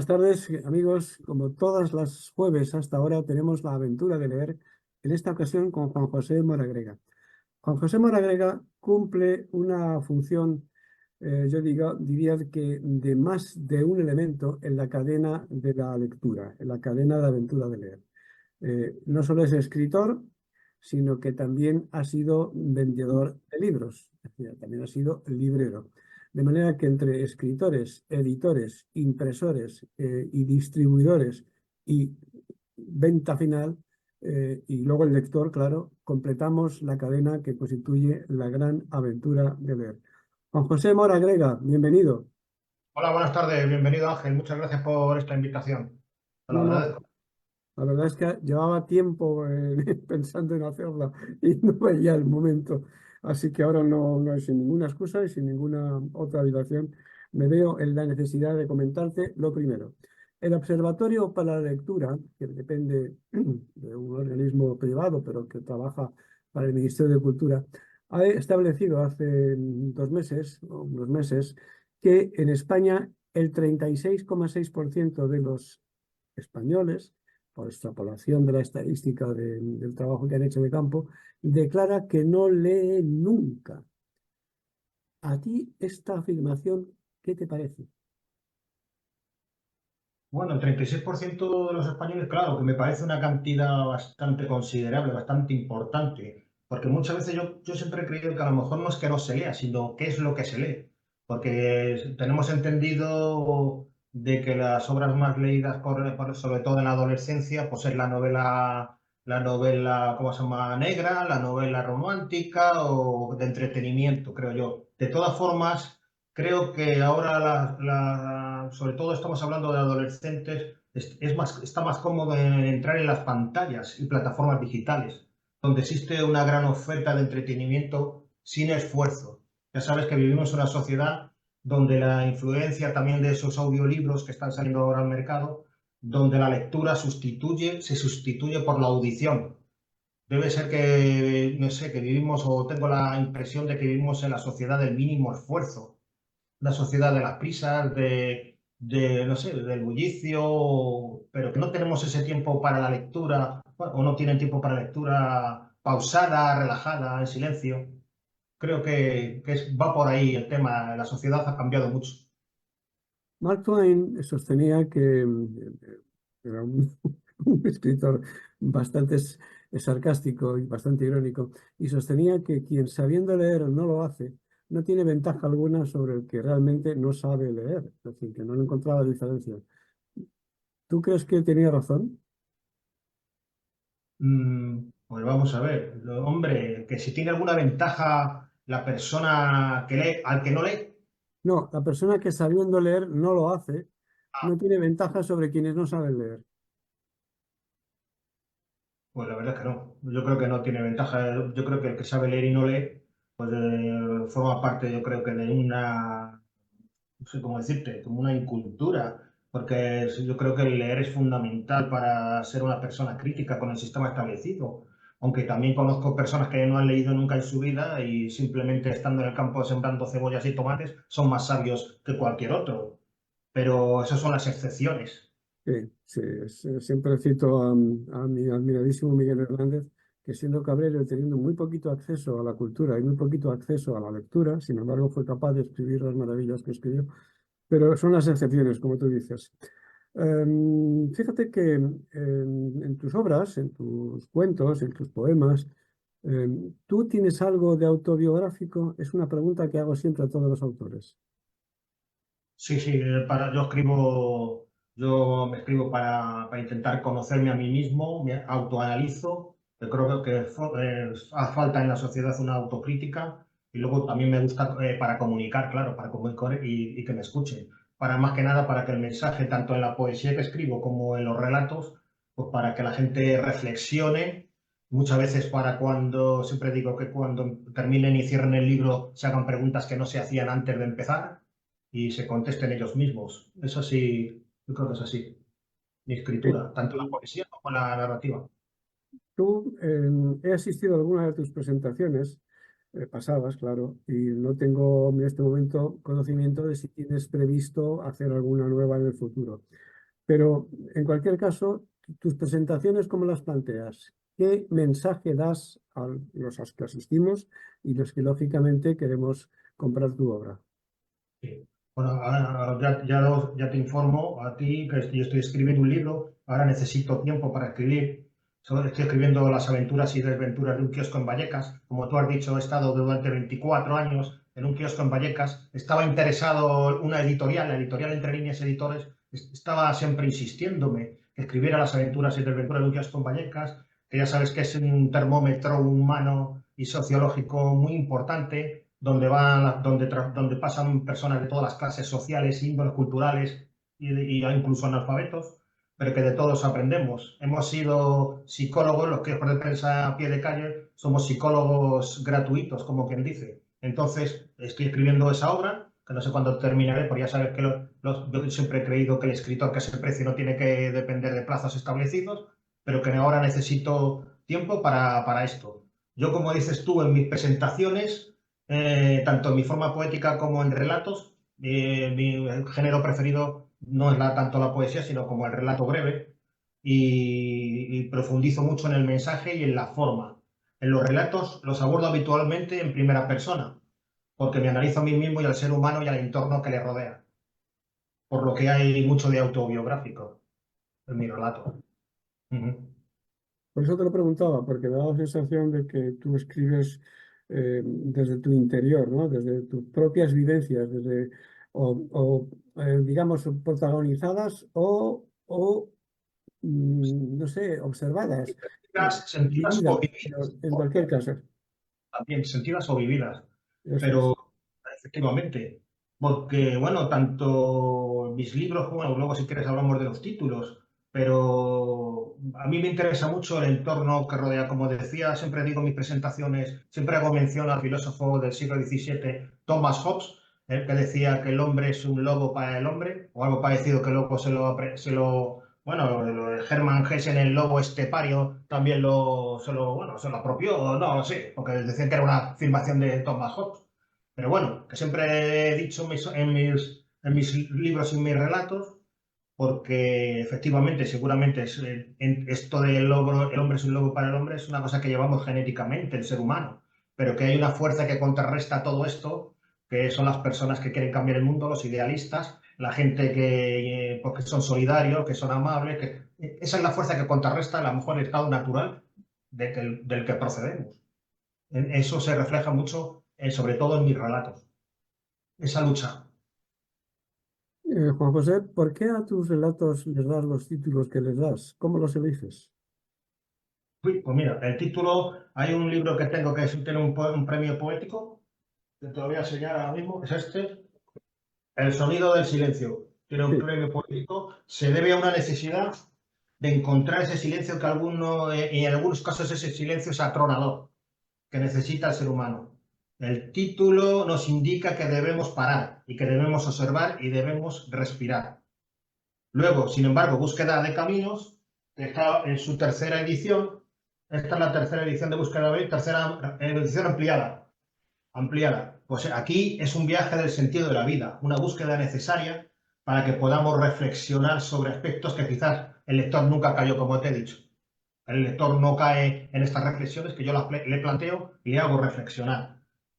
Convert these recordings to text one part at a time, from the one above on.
tardes, amigos. Como todas las jueves hasta ahora, tenemos la aventura de leer, en esta ocasión con Juan José Moragrega. Juan José Moragrega cumple una función, diría que de más de un elemento en la cadena de la lectura, en la cadena de aventura de leer. No solo es escritor, sino que también ha sido vendedor de libros, es decir, también ha sido librero. De manera que entre escritores, editores, impresores y distribuidores y venta final, y luego el lector, claro, completamos la cadena que constituye la gran aventura de leer. Juan José Moragrega, bienvenido. Hola, buenas tardes, bienvenido Ángel, muchas gracias por esta invitación. Te lo No, no, agradezco. la verdad es que llevaba tiempo pensando en hacerla y no veía el momento. Así que ahora sin ninguna excusa y sin ninguna otra dilación, me veo en la necesidad de comentarte lo primero. El Observatorio para la Lectura, que depende de un organismo privado, pero que trabaja para el Ministerio de Cultura, ha establecido hace 2 meses, o unos meses, que en España el 36,6% de los españoles, por extrapolación de la estadística del trabajo que han hecho de campo, declara que no lee nunca. ¿A ti esta afirmación qué te parece? Bueno, el 36% de los españoles, claro, que me parece una cantidad bastante considerable, bastante importante, porque muchas veces yo siempre he creído que a lo mejor no es que no se lea, sino qué es lo que se lee, porque tenemos entendido de que las obras más leídas, sobre todo en la adolescencia, pues es la novela, ¿cómo se llama?, negra, la novela romántica o de entretenimiento, creo yo. De todas formas, creo que ahora, sobre todo estamos hablando de adolescentes, está más cómodo en entrar en las pantallas y plataformas digitales, donde existe una gran oferta de entretenimiento sin esfuerzo. Ya sabes que vivimos en una sociedad donde la influencia también de esos audiolibros que están saliendo ahora al mercado, donde la lectura se sustituye por la audición. Debe ser que, no sé, que vivimos, o tengo la impresión de que vivimos en la sociedad del mínimo esfuerzo, una sociedad de las prisas, no sé, del bullicio, pero que no tenemos ese tiempo para la lectura, bueno, o no tienen tiempo para la lectura pausada, relajada, en silencio. Creo que va por ahí el tema. La sociedad ha cambiado mucho. Mark Twain sostenía que era un escritor bastante sarcástico y bastante irónico, y sostenía que quien sabiendo leer no lo hace, no tiene ventaja alguna sobre el que realmente no sabe leer, es decir, que no le encontraba diferencia. ¿Tú crees que tenía razón? Pues vamos a ver, hombre, que si tiene alguna ventaja la persona que lee al que no lee. No, la persona que sabiendo leer no lo hace, no tiene ventaja sobre quienes no saben leer. Pues la verdad es que no. Yo creo que no tiene ventaja. Yo creo que el que sabe leer y no lee, pues forma parte, yo creo que de una, no sé cómo decirte, como una incultura, porque yo creo que el leer es fundamental para ser una persona crítica con el sistema establecido. Aunque también conozco personas que no han leído nunca en su vida y simplemente estando en el campo sembrando cebollas y tomates son más sabios que cualquier otro. Pero esas son las excepciones. Sí, sí, siempre cito a mi admiradísimo Miguel Hernández, que siendo cabrero y teniendo muy poquito acceso a la cultura y muy poquito acceso a la lectura, sin embargo fue capaz de escribir las maravillas que escribió, pero son las excepciones, como tú dices. Fíjate que en tus obras, en tus cuentos, en tus poemas, ¿tú tienes algo de autobiográfico? Es una pregunta que hago siempre a todos los autores. Sí, sí, yo me escribo para intentar conocerme a mí mismo, me autoanalizo. Yo creo que hace falta en la sociedad una autocrítica y luego también me gusta para comunicar, claro, para comunicar y que me escuchen. Para más que nada, para que el mensaje, tanto en la poesía que escribo como en los relatos, pues para que la gente reflexione. Muchas veces siempre digo que cuando terminen y cierren el libro se hagan preguntas que no se hacían antes de empezar y se contesten ellos mismos. Eso sí, yo creo que es así. Mi Sí. escritura, tanto la poesía como la narrativa. Tú, he asistido a alguna de tus presentaciones pasadas, claro, y no tengo en este momento conocimiento de si tienes previsto hacer alguna nueva en el futuro. Pero en cualquier caso, tus presentaciones, ¿cómo las planteas? ¿Qué mensaje das a los que asistimos y los que lógicamente queremos comprar tu obra? Sí. Bueno, ya te informo a ti que yo estoy escribiendo un libro, ahora necesito tiempo para escribir. Estoy escribiendo las aventuras y desventuras de un kiosco en Vallecas. Como tú has dicho, he estado durante 24 años en un kiosco en Vallecas. Estaba interesado una editorial, la editorial Entre Líneas Editores, estaba siempre insistiéndome que escribiera las aventuras y desventuras de un kiosco en Vallecas, que ya sabes que es un termómetro humano y sociológico muy importante donde pasan personas de todas las clases sociales, índoles culturales y incluso analfabetos, pero que de todos aprendemos. Hemos sido psicólogos, los que de prensa a pie de calle, somos psicólogos gratuitos, como quien dice. Entonces, estoy escribiendo esa obra, que no sé cuándo terminaré, porque ya sabes que yo siempre he creído que el escritor que se precie no tiene que depender de plazos establecidos, pero que ahora necesito tiempo para esto. Yo, como dices tú, en mis presentaciones tanto en mi forma poética como en relatos. Mi género preferido no es tanto la poesía, sino como el relato breve, y profundizo mucho en el mensaje y en la forma. En los relatos los abordo habitualmente en primera persona, porque me analizo a mí mismo y al ser humano y al entorno que le rodea, por lo que hay mucho de autobiográfico en mi relato. Ujú. Por eso te lo preguntaba, porque me da la sensación de que tú escribes desde tu interior, ¿no? Desde tus propias vivencias, digamos, protagonizadas no sé, observadas, Sentidas o vividas, pero vividas, en cualquier caso. también sentidas o vividas. Eso Pero es. efectivamente, porque, bueno, tanto mis libros, bueno, luego si quieres hablamos de los títulos, pero a mí me interesa mucho el entorno que rodea, como decía, siempre digo en mis presentaciones, siempre hago mención al filósofo del siglo XVII, Thomas Hobbes, el que decía que el hombre es un lobo para el hombre, o algo parecido que luego bueno, lo de Hermann Hesse en el lobo estepario también se lo apropió, no lo sé, porque decían que era una afirmación de Thomas Hobbes. Pero bueno, que siempre he dicho en mis libros y en mis relatos, porque efectivamente, seguramente esto del lobo, el hombre es un lobo para el hombre, es una cosa que llevamos genéticamente, el ser humano, pero que hay una fuerza que contrarresta todo esto, que son las personas que quieren cambiar el mundo, los idealistas, la gente porque son solidarios, que son amables, esa es la fuerza que contrarresta a lo mejor el estado natural del que procedemos. Eso se refleja mucho, sobre todo en mis relatos, esa lucha. Juan José, ¿por qué a tus relatos les das los títulos que les das? ¿Cómo los eliges? Uy, pues mira, el título, hay un libro que tengo que tiene un premio poético, que te lo voy a enseñar ahora mismo, es este, El sonido del silencio. Tiene un Sí, premio poético, se debe a una necesidad de encontrar ese silencio y en algunos casos ese silencio es atronador, que necesita el ser humano. El título nos indica que debemos parar y que debemos observar y debemos respirar. Luego, sin embargo, Búsqueda de Caminos está en su tercera edición. Esta es la tercera edición de Búsqueda de Caminos, tercera edición ampliada. Pues aquí es un viaje del sentido de la vida, una búsqueda necesaria para que podamos reflexionar sobre aspectos que quizás el lector nunca cayó, como te he dicho. El lector no cae en estas reflexiones que yo le planteo y le hago reflexionar.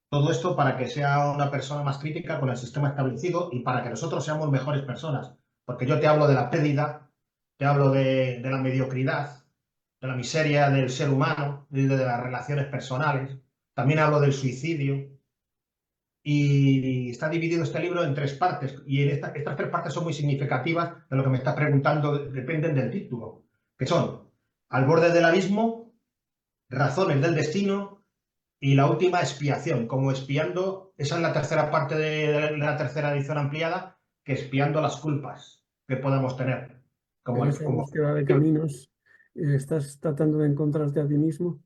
Todo esto para que sea una persona más crítica con el sistema establecido y para que nosotros seamos mejores personas. Porque yo te hablo de la pérdida, te hablo de la mediocridad, de la miseria del ser humano, de las relaciones personales. También hablo del suicidio. Y está dividido este libro en tres partes. Y estas tres partes son muy significativas de lo que me está preguntando, dependen del título, que son Al borde del abismo, Razones del destino y la última, Expiación, como expiando, esa es la tercera parte de la tercera edición ampliada, que expiando las culpas que podamos tener. en Como, esa como, búsqueda de caminos, ¿estás tratando de encontrarte a ti mismo?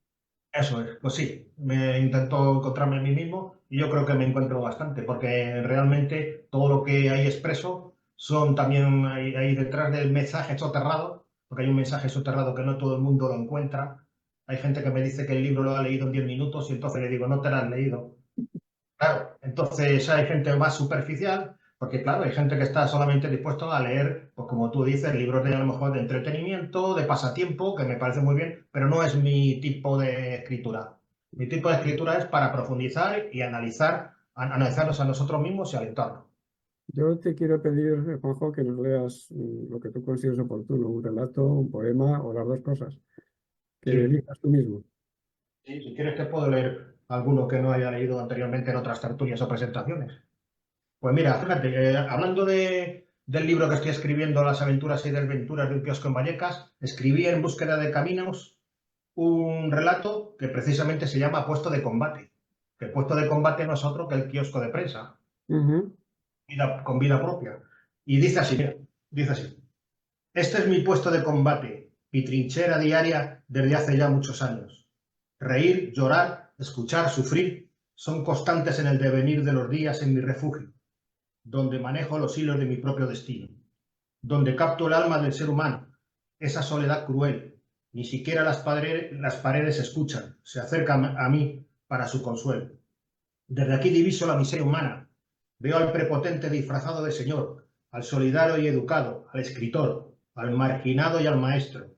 Eso es, pues sí, me intento encontrarme a mí mismo y yo creo que me encuentro bastante, porque realmente todo lo que hay expreso son también hay detrás del mensaje soterrado, porque hay un mensaje soterrado que no todo el mundo lo encuentra. Hay gente que me dice que el libro lo ha leído en 10 minutos y entonces le digo, no te lo has leído. Claro, entonces hay gente más superficial, Porque claro, hay gente que está solamente dispuesto a leer, pues como tú dices, libros de a lo mejor de entretenimiento, de pasatiempo, que me parece muy bien, pero no es mi tipo de escritura. Mi tipo de escritura es para profundizar y analizarnos a nosotros mismos y al entorno. Yo te quiero pedir, Juanjo, que nos leas lo que tú consideres oportuno, un relato, un poema o las dos cosas, que Sí, elijas tú mismo. sí, si quieres te puedo leer alguno que no haya leído anteriormente en otras tertulias o presentaciones. Pues mira, fíjate, hablando del libro que estoy escribiendo, Las aventuras y desventuras de un kiosco en Vallecas, escribí en búsqueda de caminos un relato que precisamente se llama Puesto de Combate. Que el puesto de combate no es otro que el kiosco de prensa, Ujú. con vida propia. Y dice así, mira, dice así. Este es mi puesto de combate, mi trinchera diaria desde hace ya muchos años. Reír, llorar, escuchar, sufrir son constantes en el devenir de los días en mi refugio, donde manejo los hilos de mi propio destino, donde capto el alma del ser humano, esa soledad cruel. Ni siquiera las paredes escuchan, se acercan a mí para su consuelo. Desde aquí diviso la miseria humana, veo al prepotente disfrazado de señor, al solidario y educado, al escritor, al marginado y al maestro,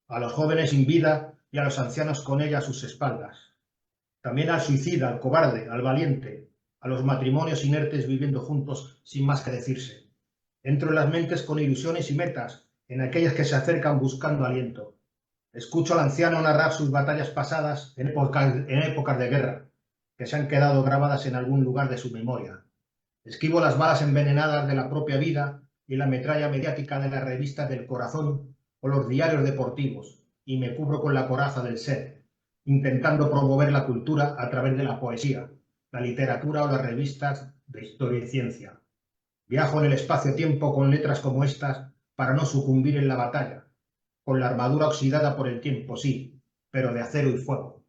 a los jóvenes sin vida y a los ancianos con ella a sus espaldas. También al suicida, al cobarde, al valiente, a los matrimonios inertes viviendo juntos sin más que decirse. Entro en las mentes con ilusiones y metas, en aquellas que se acercan buscando aliento. Escucho al anciano narrar sus batallas pasadas en épocas de guerra, que se han quedado grabadas en algún lugar de su memoria. Esquivo las balas envenenadas de la propia vida y la metralla mediática de las revistas del corazón o los diarios deportivos, y me cubro con la coraza del ser, intentando promover la cultura a través de la poesía, la literatura o las revistas de historia y ciencia. Viajo en el espacio-tiempo con letras como estas para no sucumbir en la batalla, con la armadura oxidada por el tiempo, sí, pero de acero y fuego.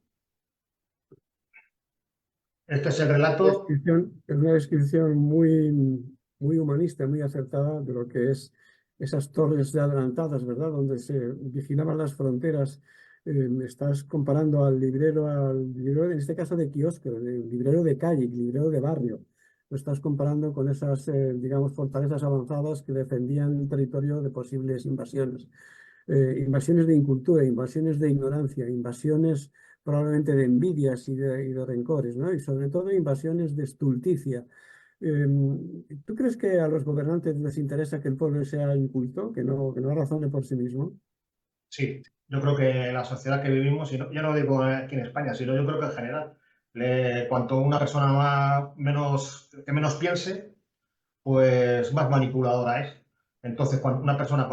Este es el relato. Es una descripción muy, muy humanista, muy acertada de lo que es esas torres de adelantadas, ¿verdad? Donde se vigilaban las fronteras. Estás comparando al librero, en este caso de kiosco, el librero de calle, el librero de barrio. Lo estás comparando con esas, digamos, fortalezas avanzadas que defendían el territorio de posibles invasiones. Invasiones de incultura, invasiones de ignorancia, invasiones probablemente de envidias y de rencores, ¿no? Y sobre todo invasiones de estulticia. Eh, ¿Tú crees que a los gobernantes les interesa que el pueblo sea inculto, que no razone por sí mismo? Sí, yo creo que la sociedad que vivimos, y yo no lo digo aquí en España, sino yo creo que en general, cuanto una persona que menos piense, pues más manipuladora es. Entonces, cuando una persona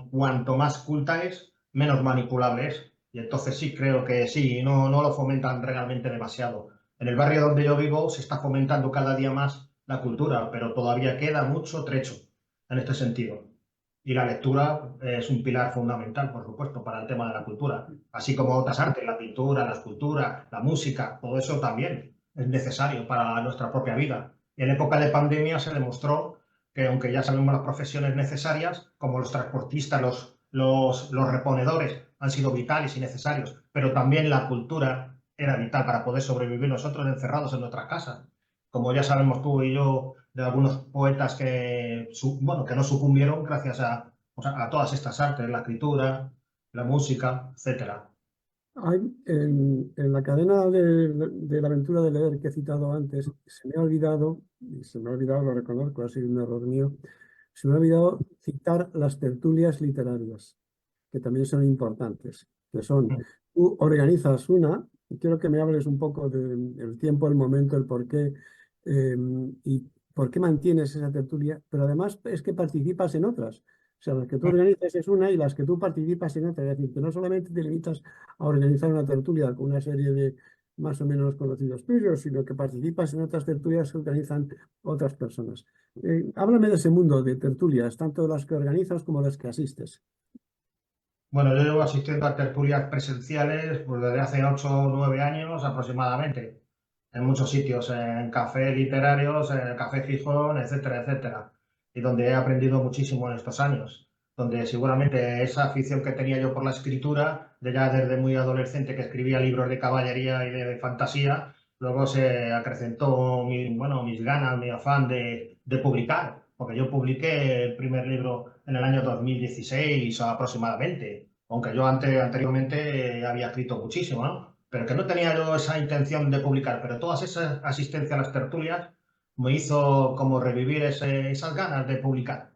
cuanto más culta es, menos manipulable es. Y entonces sí creo que sí, no lo fomentan realmente demasiado. En el barrio donde yo vivo se está fomentando cada día más la cultura, pero todavía queda mucho trecho en este sentido. Y la lectura es un pilar fundamental, por supuesto, para el tema de la cultura, así como otras artes, la pintura, la escultura, la música, todo eso también es necesario para nuestra propia vida. Y en época de pandemia se demostró que, aunque ya sabemos las profesiones necesarias, como los transportistas, los reponedores, han sido vitales y necesarios, pero también la cultura era vital para poder sobrevivir nosotros encerrados en nuestras casas. Como ya sabemos tú y yo de algunos poetas bueno, que no sucumbieron gracias o sea, a todas estas artes, la escritura, la música, etcétera. Hay, en la cadena de la aventura de leer que he citado antes, se me ha olvidado, y se me ha olvidado, lo reconozco, ha sido un error mío, se me ha olvidado citar las tertulias literarias, que también son importantes, que son, tú organizas una, y quiero que me hables un poco del tiempo, el momento, el por qué, y por qué mantienes esa tertulia, pero además es que participas en otras. O sea, las que tú organizas es una y las que tú participas en otra. Es decir, que no solamente te limitas a organizar una tertulia con una serie de más o menos conocidos tuyos, sino que participas en otras tertulias que organizan otras personas. Háblame de ese mundo de tertulias, tanto las que organizas como las que asistes. Bueno, yo llevo asistiendo a tertulias presenciales pues, desde hace 8 o 9 años aproximadamente, en muchos sitios, en cafés literarios, en el Café Gijón, etcétera, etcétera, y donde he aprendido muchísimo en estos años, donde seguramente esa afición que tenía yo por la escritura, de ya desde muy adolescente que escribía libros de caballería y de fantasía, luego se acrecentó bueno, mis ganas, mi afán de publicar. porque yo publiqué el primer libro en el año 2016 aproximadamente, aunque yo anteriormente había escrito muchísimo, ¿no? Pero que no tenía yo esa intención de publicar, pero todas esas asistencias a las tertulias me hizo como revivir esas ganas de publicar.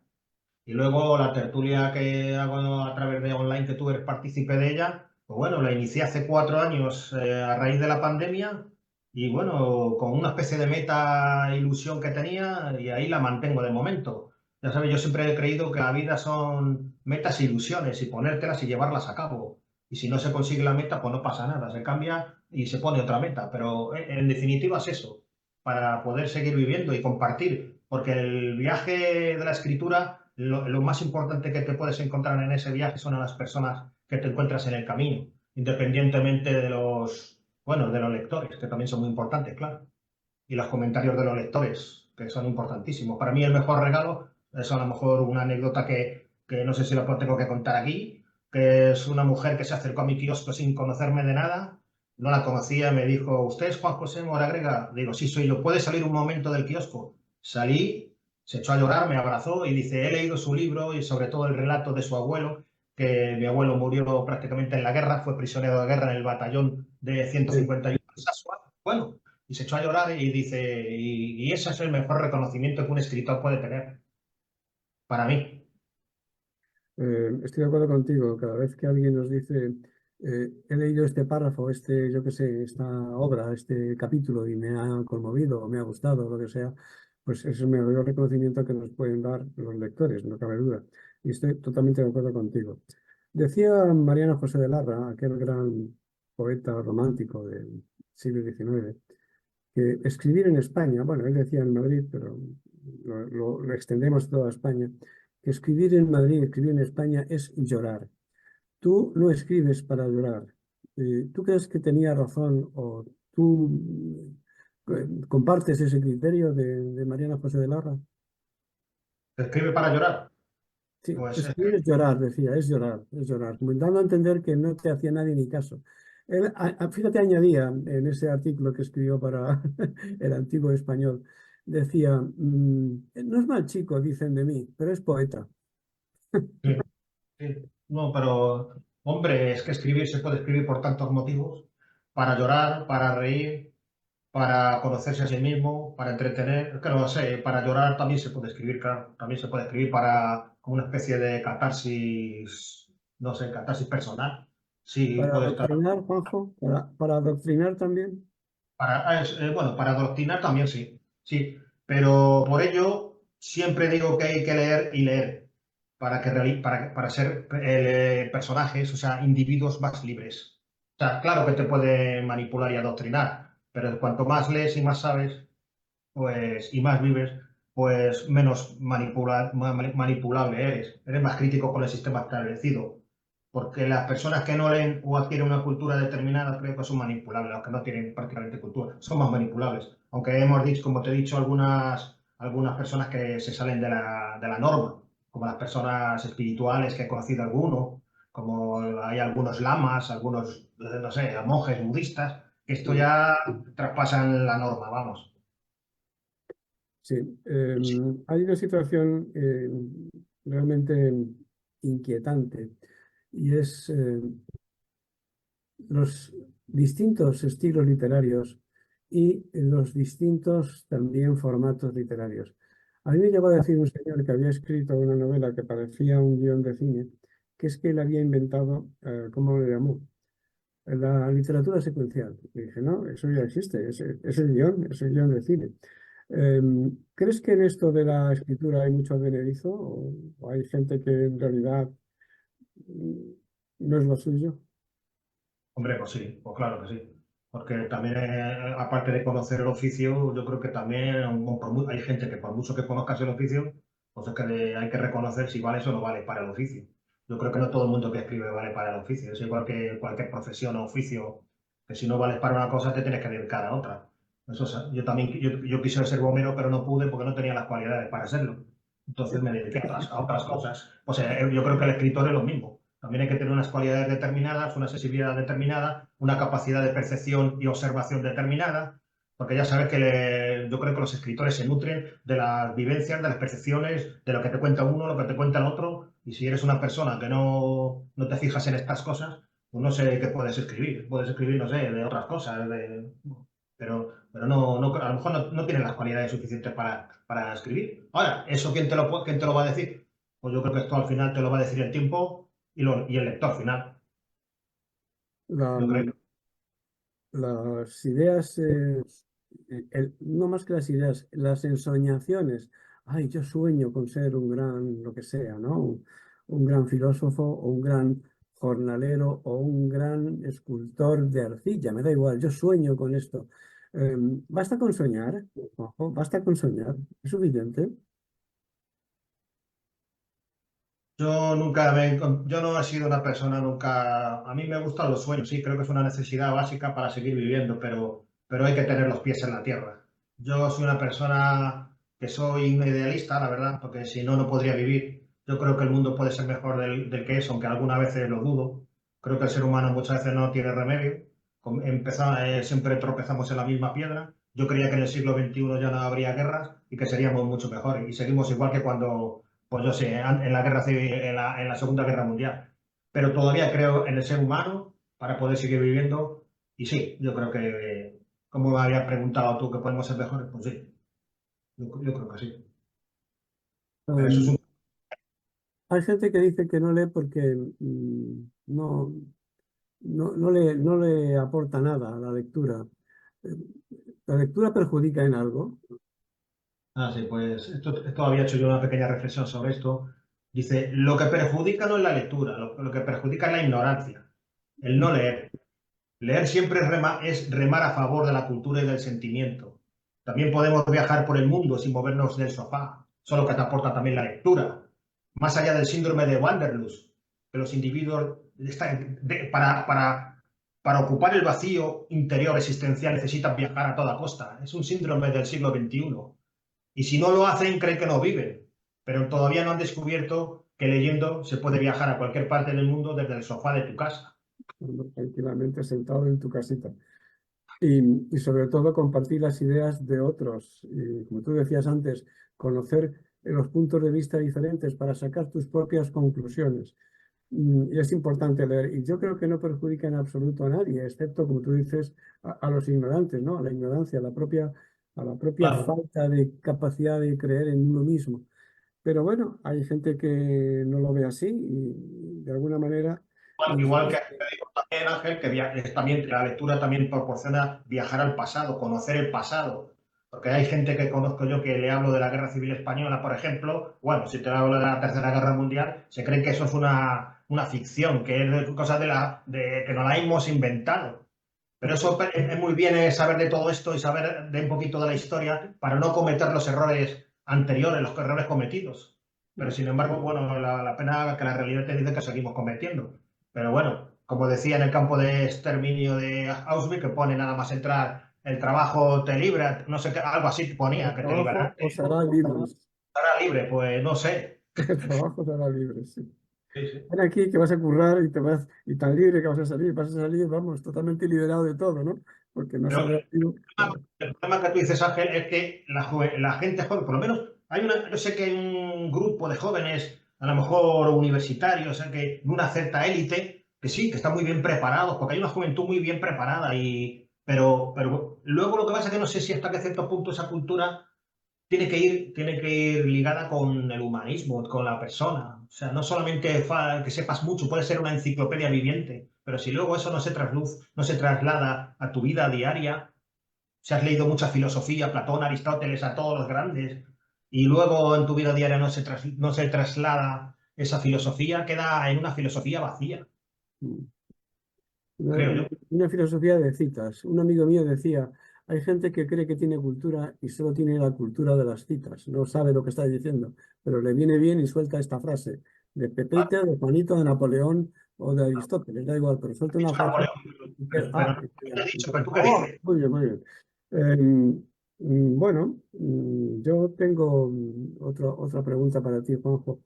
Y luego la tertulia que hago a través de online, que tú eres partícipe de ella, pues bueno, la inicié hace 4 años a raíz de la pandemia y bueno, con una especie de meta ilusión que tenía y ahí la mantengo de momento. Ya sabes, yo siempre he creído que la vida son metas e ilusiones y ponértelas y llevarlas a cabo. Y si no se consigue la meta, pues no pasa nada, se cambia y se pone otra meta. Pero en definitiva es eso, para poder seguir viviendo y compartir, porque el viaje de la escritura lo más importante que te puedes encontrar en ese viaje son a las personas que te encuentras en el camino, independientemente de bueno, de los lectores, que también son muy importantes, claro, y los comentarios de los lectores, que son importantísimos. Para mí el mejor regalo es a lo mejor una anécdota que no sé si lo tengo que contar aquí, que es una mujer que se acercó a mi kiosco sin conocerme de nada, no la conocía, me dijo, ¿usted es Juan José Moragrega? Digo, sí, soy yo, ¿puede salir un momento del kiosco? Salí, se echó a llorar, me abrazó y dice, he leído su libro y sobre todo el relato de su abuelo, que mi abuelo murió prácticamente en la guerra, fue prisionero de guerra en el batallón de Sí. 151 de Sasua. Bueno, y se echó a llorar y dice, y ese es el mejor reconocimiento que un escritor puede tener, para mí. Estoy de acuerdo contigo. Cada vez que alguien nos dice, he leído este párrafo, yo qué sé, esta obra, este capítulo y me ha conmovido o me ha gustado, lo que sea, pues ese es el mayor reconocimiento que nos pueden dar los lectores, no cabe duda. Y estoy totalmente de acuerdo contigo. Decía Mariano José de Larra, aquel gran poeta romántico del siglo XIX, que escribir en España, bueno, él decía en Madrid, pero lo extendemos a toda España, que escribir en Madrid, escribir en España es llorar. Tú no escribes para llorar. ¿Tú crees que tenía razón o tú compartes ese criterio de Mariana José de Larra? ¿Escribe para llorar? Sí, Pues escribir es llorar, decía, es llorar, como dando a entender que no te hacía nadie ni caso. Él, fíjate, añadía en ese artículo que escribió para el Antiguo Español, decía, no es mal chico, dicen de mí, pero es poeta. sí, sí. No, pero hombre, es que escribir se puede escribir por tantos motivos, para llorar, para reír, para conocerse a sí mismo, para entretener, que no sé, para llorar también se puede escribir, claro, también se puede escribir para como una especie de catarsis, no sé, catarsis personal. Sí, Para puede estar. adoctrinar, Juanjo, para adoctrinar también. Bueno, para adoctrinar también sí, sí, pero por ello siempre digo que hay que leer y leer para ser personajes, o sea, individuos más libres. O sea, claro que te puede manipular y adoctrinar, pero cuanto más lees y más sabes, pues, y más vives, pues menos manipulable eres. Eres más crítico con el sistema establecido. Porque las personas que no leen o adquieren una cultura determinada creo que son manipulables, aunque no tienen prácticamente cultura, son más manipulables. Aunque hemos dicho, como te he dicho, algunas personas que se salen de la norma, como las personas espirituales que he conocido alguno, como hay algunos lamas, algunos, no sé, monjes budistas, que esto Sí, ya traspasan la norma, vamos. sí. Hay una situación realmente inquietante y es los distintos estilos literarios y los distintos también formatos literarios. A mí me llegó a decir un señor que había escrito una novela que parecía un guión de cine, que es que él había inventado, ¿cómo lo llamó? La literatura secuencial. Y dije, no, eso ya existe, es el guión de cine. ¿Crees que en esto de la escritura hay mucho advenedizo o hay gente que en realidad mm, no es lo suyo? Hombre, pues sí, pues claro que sí. Porque también, aparte de conocer el oficio, yo creo que también hay gente que por mucho que conozcas el oficio, pues es que hay que reconocer si vale o no vale para el oficio. Yo creo que no todo el mundo que escribe vale para el oficio. Es igual que cualquier profesión o oficio, que si no vales para una cosa te tienes que dedicar a otra. Yo también yo quise ser bombero, pero no pude porque no tenía las cualidades para serlo. Entonces me dediqué a otras cosas. O sea, yo creo que el escritor es lo mismo. También hay que tener unas cualidades determinadas, una sensibilidad determinada, una capacidad de percepción y observación determinada. porque ya sabes que yo creo que los escritores se nutren de las vivencias, de las percepciones, de lo que te cuenta uno, lo que te cuenta el otro, y si eres una persona que no te fijas en estas cosas, pues no sé qué puedes escribir, no sé, de otras cosas, pero a lo mejor no tienes las cualidades suficientes para escribir. Ahora, ¿eso quién te lo va a decir? Pues yo creo que esto al final te lo va a decir el tiempo y el lector final. La, Yo creo. las ideas, no más que las ideas, las ensoñaciones. Ay, yo sueño con ser un gran, lo que sea, ¿no? Un gran filósofo o un gran jornalero o un gran escultor de arcilla, me da igual, yo sueño con esto. Basta con soñar, ojo, basta con soñar, es suficiente. Yo no he sido una persona nunca. A mí me gustan los sueños, sí, creo que es una necesidad básica para seguir viviendo, pero hay que tener los pies en la tierra. Yo soy una persona que soy un idealista, la verdad, porque si no, no podría vivir. Yo creo que el mundo puede ser mejor del que es, aunque algunas veces lo dudo. Creo que el ser humano muchas veces no tiene remedio. Siempre tropezamos en la misma piedra. Yo creía que en el siglo XXI ya no habría guerras y que seríamos mucho mejores. Y seguimos igual que cuando pues yo sé, en la guerra civil, en la Segunda Guerra Mundial. Pero todavía creo en el ser humano para poder seguir viviendo. Y sí, yo creo que, como me habías preguntado tú, que podemos ser mejores, pues sí, yo creo que sí. Pero eso es Em, un... Hay gente que dice que no lee porque no le aporta nada a la lectura. Eh, ¿La lectura perjudica en algo? Ah, sí, pues esto había hecho yo una pequeña reflexión sobre esto. Dice, lo que perjudica no es la lectura, lo que perjudica es la ignorancia, el no leer. Leer siempre es remar a favor de la cultura y del sentimiento. También podemos viajar por el mundo sin movernos del sofá, solo que te aporta también la lectura. Más allá del síndrome de Wanderlust, que los individuos para ocupar el vacío interior existencial necesitan viajar a toda costa. Es un síndrome del siglo XXI. Y si no lo hacen, creen que no viven. Pero todavía no han descubierto que leyendo se puede viajar a cualquier parte del mundo desde el sofá de tu casa. Tranquilamente sentado en tu casita. Y sobre todo compartir las ideas de otros. Y como tú decías antes, conocer los puntos de vista diferentes para sacar tus propias conclusiones. Y es importante leer. Y yo creo que no perjudica en absoluto a nadie, excepto, como tú dices, a los ignorantes, ¿no? A la ignorancia, a la propia Claro. falta de capacidad de creer en uno mismo. Pero bueno, hay gente que no lo ve así y de alguna manera Igual que influye. te digo también, Ángel, que también, la lectura también proporciona viajar al pasado, conocer el pasado. Porque hay gente que conozco yo que le hablo de la Guerra Civil Española, por ejemplo. Bueno, si te hablo de la Tercera Guerra Mundial, se cree que eso es una ficción, que es cosa que nos la hemos inventado. Pero eso es muy bien saber de todo esto y saber de un poquito de la historia para no cometer los errores anteriores, los errores cometidos. Pero sin embargo, bueno, la pena que la realidad te dice que seguimos cometiendo. Pero bueno, como decía en el campo de exterminio de Auschwitz, que pone nada más entrar, el trabajo te libra, no sé qué, algo así ponía, El que te trabajo liberará, os hará libres. libre, pues no sé. El trabajo os hará libres, sí. Sí, sí. Ven aquí que vas a currar y te vas, y tan libre que vas a salir, vamos, totalmente liberado de todo, ¿no? Porque no Pero sabrás. Claro. el problema que tú dices, Ángel, es que la gente joven, por lo menos, yo sé que hay un grupo de jóvenes, a lo mejor universitarios, que de una cierta élite, que sí, que están muy bien preparados, porque hay una juventud muy bien preparada, pero luego lo que pasa es que no sé si hasta qué cierto punto esa cultura tiene que ir ligada con el humanismo, con la persona. O sea, no solamente que sepas mucho, puede ser una enciclopedia viviente, pero si luego eso no se traslada a tu vida diaria, si has leído mucha filosofía, Platón, Aristóteles, a todos los grandes, y luego en tu vida diaria no se traslada esa filosofía, queda en una filosofía vacía, creo yo. Una filosofía de citas. Un amigo mío decía, hay gente que cree que tiene cultura y solo tiene la cultura de las citas, no sabe lo que está diciendo, pero le viene bien y suelta esta frase de Ah, Pepete, de Juanito, de Napoleón o de Aristóteles, da igual, pero suelta una dicho frase. Napoleón, Ah, no te he dicho, pero tú qué oh, dices. muy bien, muy bien. Bueno, yo tengo otra pregunta para ti, Juanjo.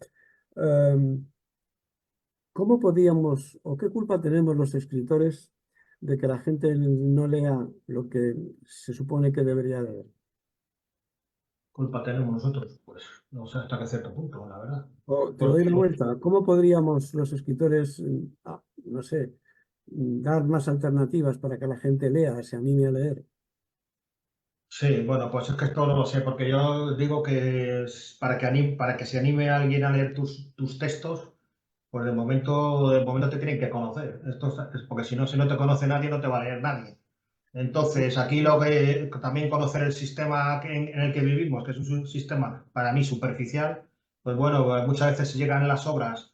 Em, ¿Cómo podíamos o qué culpa tenemos los escritores de que la gente no lea lo que se supone que debería leer? Culpa tenemos nosotros, pues no sé hasta qué cierto punto, la verdad. O te lo doy Porque la vuelta. ¿Cómo podríamos los escritores, no sé, dar más alternativas para que la gente lea, se anime a leer? sí, bueno, pues es que esto no lo sé, porque yo digo que para que se anime alguien a leer tus textos, pues de momento te tienen que conocer. Porque si no te conoce nadie, no te va a leer nadie. Entonces, aquí lo que también conocer el sistema en el que vivimos, que es un sistema para mí superficial, pues bueno, pues muchas veces llegan las obras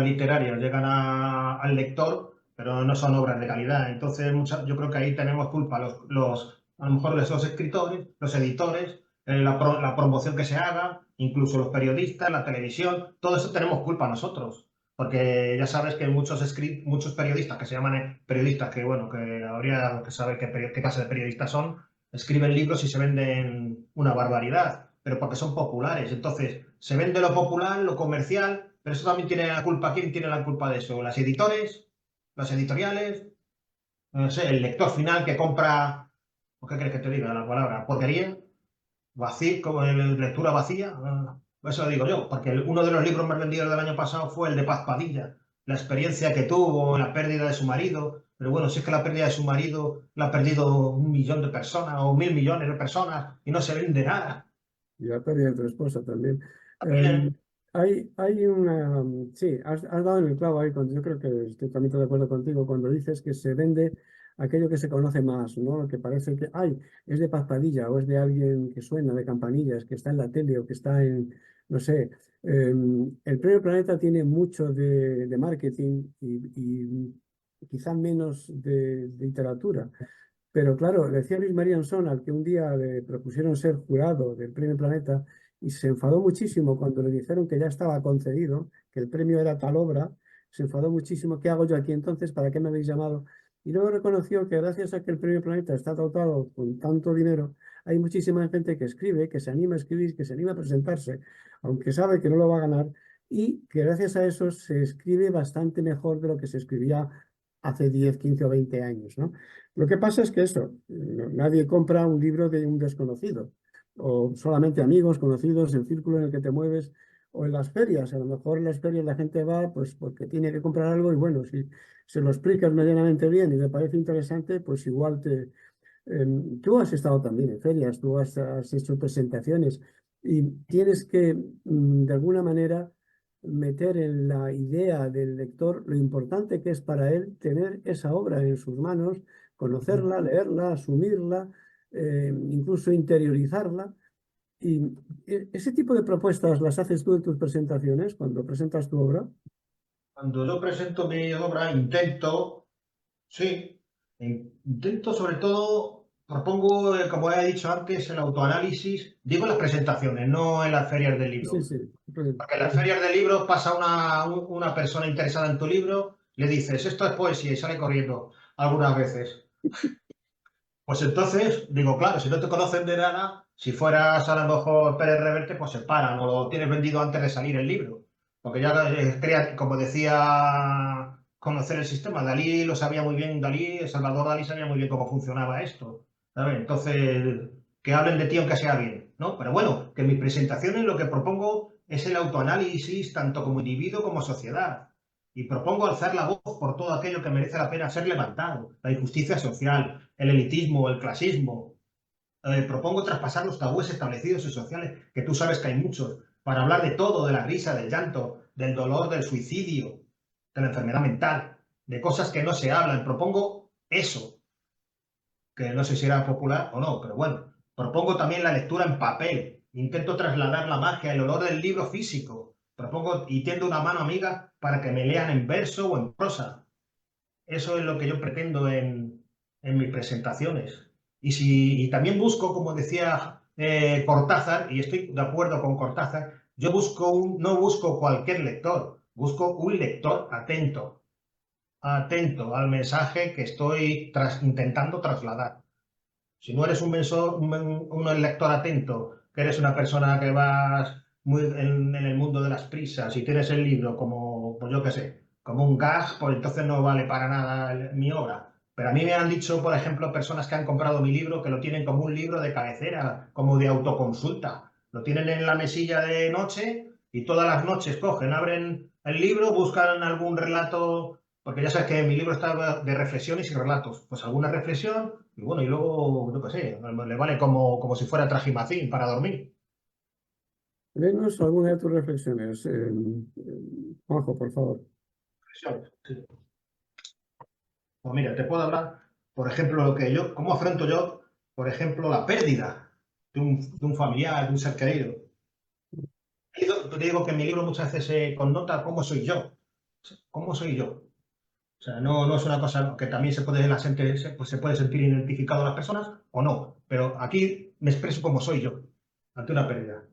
literarias llegan al lector, pero no son obras de calidad. Entonces, yo creo que ahí tenemos culpa a lo mejor los escritores, los editores, la promoción que se haga, incluso los periodistas, la televisión, todo eso tenemos culpa nosotros. Porque ya sabes que muchos periodistas que se llaman periodistas, que bueno, que habría que saber qué clase de periodistas son, escriben libros y se venden una barbaridad, pero porque son populares. Entonces, se vende lo popular, lo comercial, pero eso también tiene la culpa. ¿Quién tiene la culpa de eso? ¿Las editores? ¿Las editoriales? No sé, el lector final que compra, ¿o qué crees que te diga la palabra? ¿Porquería? ¿Vacío? ¿Como lectura vacía? Eso lo digo yo, porque uno de los libros más vendidos del año pasado fue el de Paz Padilla, la experiencia que tuvo en la pérdida de su marido. Pero bueno, si es que la pérdida de su marido la ha perdido 1 millón de personas o 1.000 millones de personas y no se vende nada. Y la pérdida de tu esposa también. También, Hay una, sí, has dado en el clavo ahí, cuando yo creo que estoy totalmente de acuerdo contigo cuando dices que se vende aquello que se conoce más, ¿no? Que parece que, ay, es de Paz Padilla o es de alguien que suena de campanillas, que está en la tele o que está en, no sé. El Premio Planeta tiene mucho de marketing y quizá menos de literatura. Pero claro, decía Luis María Ansón, al que un día le propusieron ser jurado del Premio Planeta, y se enfadó muchísimo cuando le dijeron que ya estaba concedido, que el premio era tal obra, se enfadó muchísimo, ¿qué hago yo aquí entonces? ¿Para qué me habéis llamado? Y luego reconoció que gracias a que el Premio Planeta está dotado con tanto dinero, hay muchísima gente que escribe, que se anima a escribir, que se anima a presentarse, aunque sabe que no lo va a ganar, y que gracias a eso se escribe bastante mejor de lo que se escribía hace 10, 15 o 20 años, ¿no? Lo que pasa es que eso, nadie compra un libro de un desconocido, o solamente amigos, conocidos, el círculo en el que te mueves, o en las ferias. A lo mejor en las ferias la gente va pues porque tiene que comprar algo y bueno, si se lo explicas medianamente bien y le parece interesante, pues igual tú has estado también en ferias, has hecho presentaciones y tienes que, de alguna manera, meter en la idea del lector lo importante que es para él tener esa obra en sus manos, conocerla, leerla, asumirla, incluso interiorizarla. Y ese tipo de propuestas las haces tú en tus presentaciones cuando presentas tu obra. cuando yo presento mi obra, sí, intento sobre todo, propongo, como he dicho antes, el autoanálisis, digo en las presentaciones, no en las ferias del Sí, libro. sí. Porque en las ferias del libro pasa una persona interesada en tu libro, le dices, esto es poesía y sale corriendo algunas veces. Pues entonces, digo, claro, si no te conocen de nada, si fueras a lo mejor Pérez Reverte, pues se paran o lo tienes vendido antes de salir el libro. Porque ya, como decía, conocer el sistema. Dalí lo sabía muy bien, Salvador Dalí sabía muy bien cómo funcionaba esto. ¿Sabes? Entonces, que hablen de ti aunque sea bien, ¿no? Pero bueno, que en mis presentaciones lo que propongo es el autoanálisis, tanto como individuo como sociedad. Y propongo alzar la voz por todo aquello que merece la pena ser levantado, la injusticia social, el elitismo, el clasismo. Propongo traspasar los tabúes establecidos y sociales, que tú sabes que hay muchos, para hablar de todo, de la risa, del llanto, del dolor, del suicidio, de la enfermedad mental, de cosas que no se hablan. Propongo eso, que no sé si era popular o no, pero bueno. Propongo también la lectura en papel. Intento trasladar la magia, el olor del libro físico. Propongo y tiendo una mano amiga para que me lean en verso o en prosa. Eso es lo que yo pretendo en mis presentaciones. Y también busco, como decía Cortázar, y estoy de acuerdo con Cortázar, no busco cualquier lector, busco un lector atento, atento al mensaje que estoy intentando trasladar. Si no eres un lector atento, que eres una persona que vas muy en el mundo de las prisas y tienes el libro como, pues yo qué sé, como un gag, pues entonces no vale para nada mi obra. Pero a mí me han dicho, por ejemplo, personas que han comprado mi libro que lo tienen como un libro de cabecera, como de autoconsulta. Lo tienen en la mesilla de noche y todas las noches cogen, abren el libro, buscan algún relato, porque ya sabes que mi libro está de reflexiones y relatos. Pues alguna reflexión y bueno, y luego, yo qué sé, le vale como si fuera Trajimacín para dormir. Léenos alguna de tus reflexiones, Juanjo, por favor. Reflexiones, sí. Pues mira, te puedo hablar, por ejemplo, lo que yo, cómo afronto yo, por ejemplo, la pérdida de un familiar, de un ser querido. Te digo que en mi libro muchas veces se connota cómo soy yo. ¿Cómo soy yo? O sea, no es una cosa que también se puede sentir identificado a las personas o no, pero aquí me expreso como soy yo, ante una pérdida.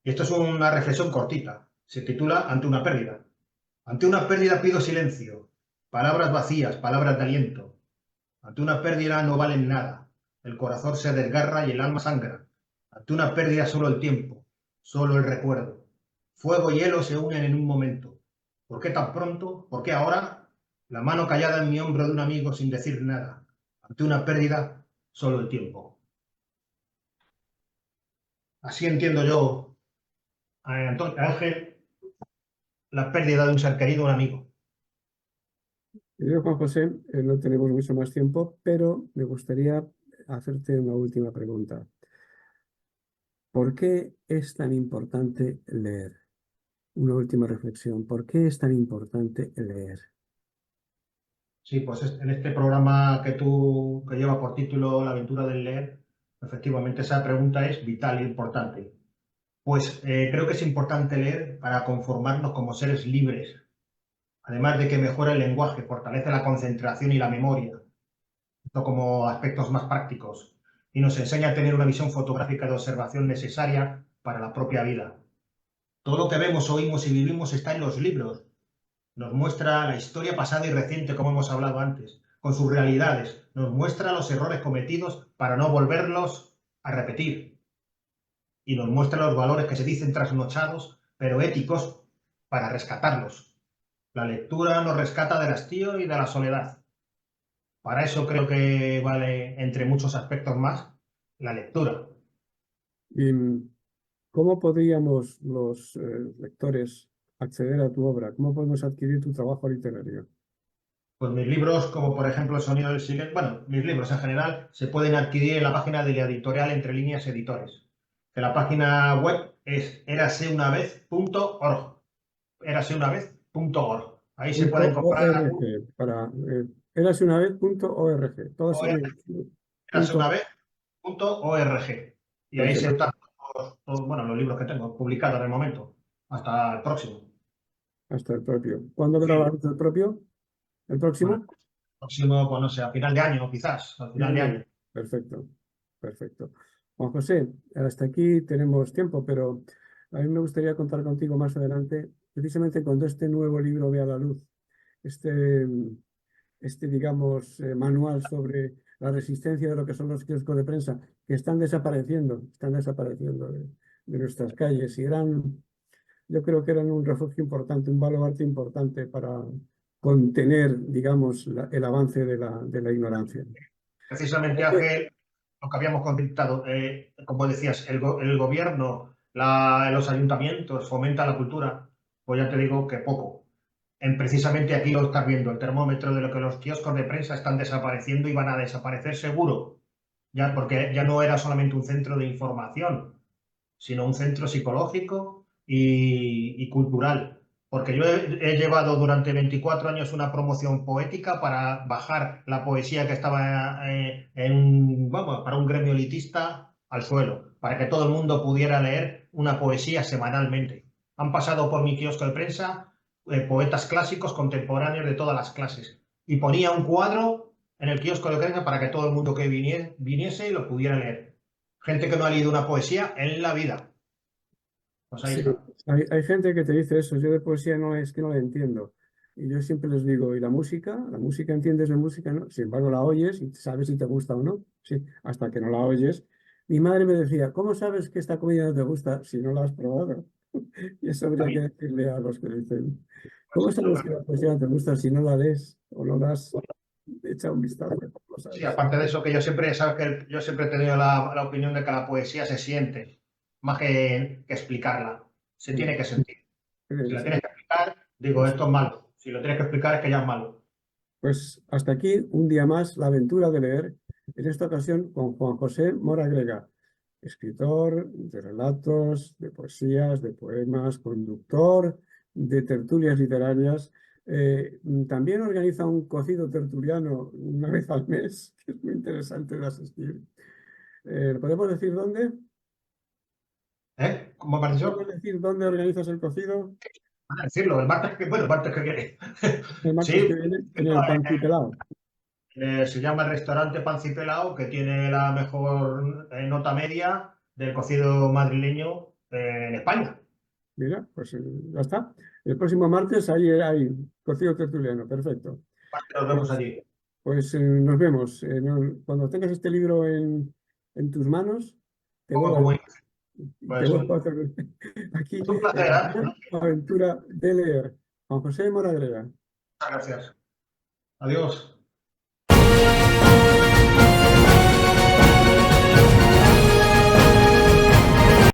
Y esto es una reflexión cortita. Se titula Ante una pérdida. Ante una pérdida pido silencio, palabras vacías, palabras de aliento. Ante una pérdida no valen nada. El corazón se desgarra y el alma sangra. Ante una pérdida solo el tiempo, solo el recuerdo. Fuego y hielo se unen en un momento. ¿Por qué tan pronto? ¿Por qué ahora? La mano callada en mi hombro de un amigo sin decir nada. Ante una pérdida, solo el tiempo. Así entiendo yo, Ángel, la pérdida de un ser querido, un amigo. Querido Juan José, no tenemos mucho más tiempo, pero me gustaría hacerte una última pregunta. ¿Por qué es tan importante leer? Una última reflexión. ¿Por qué es tan importante leer? Sí, pues en este programa que lleva por título La aventura del leer, efectivamente esa pregunta es vital e importante. Pues creo que es importante leer para conformarnos como seres libres, además de que mejora el lenguaje, fortalece la concentración y la memoria, esto como aspectos más prácticos, y nos enseña a tener una visión fotográfica de observación necesaria para la propia vida. Todo lo que vemos, oímos y vivimos está en los libros. Nos muestra la historia pasada y reciente, como hemos hablado antes, con sus realidades. Nos muestra los errores cometidos para no volverlos a repetir. Y nos muestra los valores que se dicen trasnochados, pero éticos, para rescatarlos. La lectura nos rescata del hastío y de la soledad. Para eso creo que vale, entre muchos aspectos más, la lectura. ¿Y cómo podríamos los lectores acceder a tu obra? ¿Cómo podemos adquirir tu trabajo literario? Pues mis libros, como por ejemplo El sonido del silencio, bueno, mis libros en general se pueden adquirir en la página de la editorial Entre Líneas Editores. Que la página web es eraseunavez.org. Eraseunavez.org. Ahí se Punto pueden comprar .org, eraseunavez.org, todo así. Punto, eraseunavez.org. Y ahí se perfecto. están bueno, los libros que tengo publicados en el momento. Hasta el próximo. Hasta el propio. ¿Cuándo Sí, grabamos el propio? ¿El bueno, próximo? próximo, pues no sé, a final de año quizás, a final Final de de año. año. Perfecto, perfecto. Juan José, hasta aquí tenemos tiempo, pero a mí me gustaría contar contigo más adelante, precisamente cuando este nuevo libro vea la luz, este, digamos, manual sobre la resistencia de lo que son los kioscos de prensa, que están desapareciendo de nuestras calles y eran, yo creo que eran un refugio importante, un baluarte importante para contener, digamos, el avance de la ignorancia. Precisamente, Ángel, lo que habíamos comentado, como decías, el gobierno, los ayuntamientos fomentan la cultura, pues ya te digo que poco. Precisamente aquí lo estás viendo, el termómetro de lo que los kioscos de prensa están desapareciendo y van a desaparecer seguro, ya porque ya no era solamente un centro de información, sino un centro psicológico y cultural. Porque yo he llevado durante 24 años una promoción poética para bajar la poesía que estaba vamos, para un gremio elitista al suelo, para que todo el mundo pudiera leer una poesía semanalmente. Han pasado por mi kiosco de prensa poetas clásicos contemporáneos de todas las clases. Y ponía un cuadro en el kiosco de prensa para que todo el mundo que viniese y lo pudiera leer. Gente que no ha leído una poesía en la vida. Pues ahí Sí, está. hay gente que te dice eso, yo de poesía no es que no la entiendo. Y yo siempre les digo, ¿y la música? ¿La música entiendes de música? ¿No? Sin embargo, la oyes y sabes si te gusta o no. Sí, hasta que no la oyes. Mi madre me decía, ¿cómo sabes que esta comida no te gusta si no la has probado? Y eso habría que decirle a los que dicen, ¿cómo sabes que la poesía no te gusta si no la lees o no la has echa un vistazo, lo Sí, sabes. aparte de eso, que yo siempre, sabes que yo siempre he tenido la opinión de que la poesía se siente, más que explicarla. Se tiene que sentir. Tiene Si que la ser. tienes que explicar, digo, Pues, esto es malo. Si lo tienes que explicar, es que ya es malo. pues hasta aquí un día más la aventura de leer, en esta ocasión con Juan José Mora Grega, escritor de relatos, de poesías, de poemas, conductor de tertulias literarias. También organiza un cocido tertuliano una vez al mes, que es muy interesante de asistir. ¿Podemos decir dónde? ¿Eh? ¿Cómo me ha ¿Podemos dicho? decir dónde organizas el cocido? Van a decirlo, el martes que, bueno, el martes que viene. El martes que Sí, viene en el Pancitelao. se llama el restaurante Pancipelao, que tiene la mejor nota media del cocido madrileño en España. Mira, pues ya está. El próximo martes ahí hay cocido tertuliano, perfecto. Nos vemos Pues, allí. pues nos vemos. Cuando tengas este libro en tus manos, te Poco vuelvo a, como te pues vuelvo a hacer aquí un placer, en la ¿eh? gran aventura de leer. Juan José Moragrega. Muchas gracias. Adiós.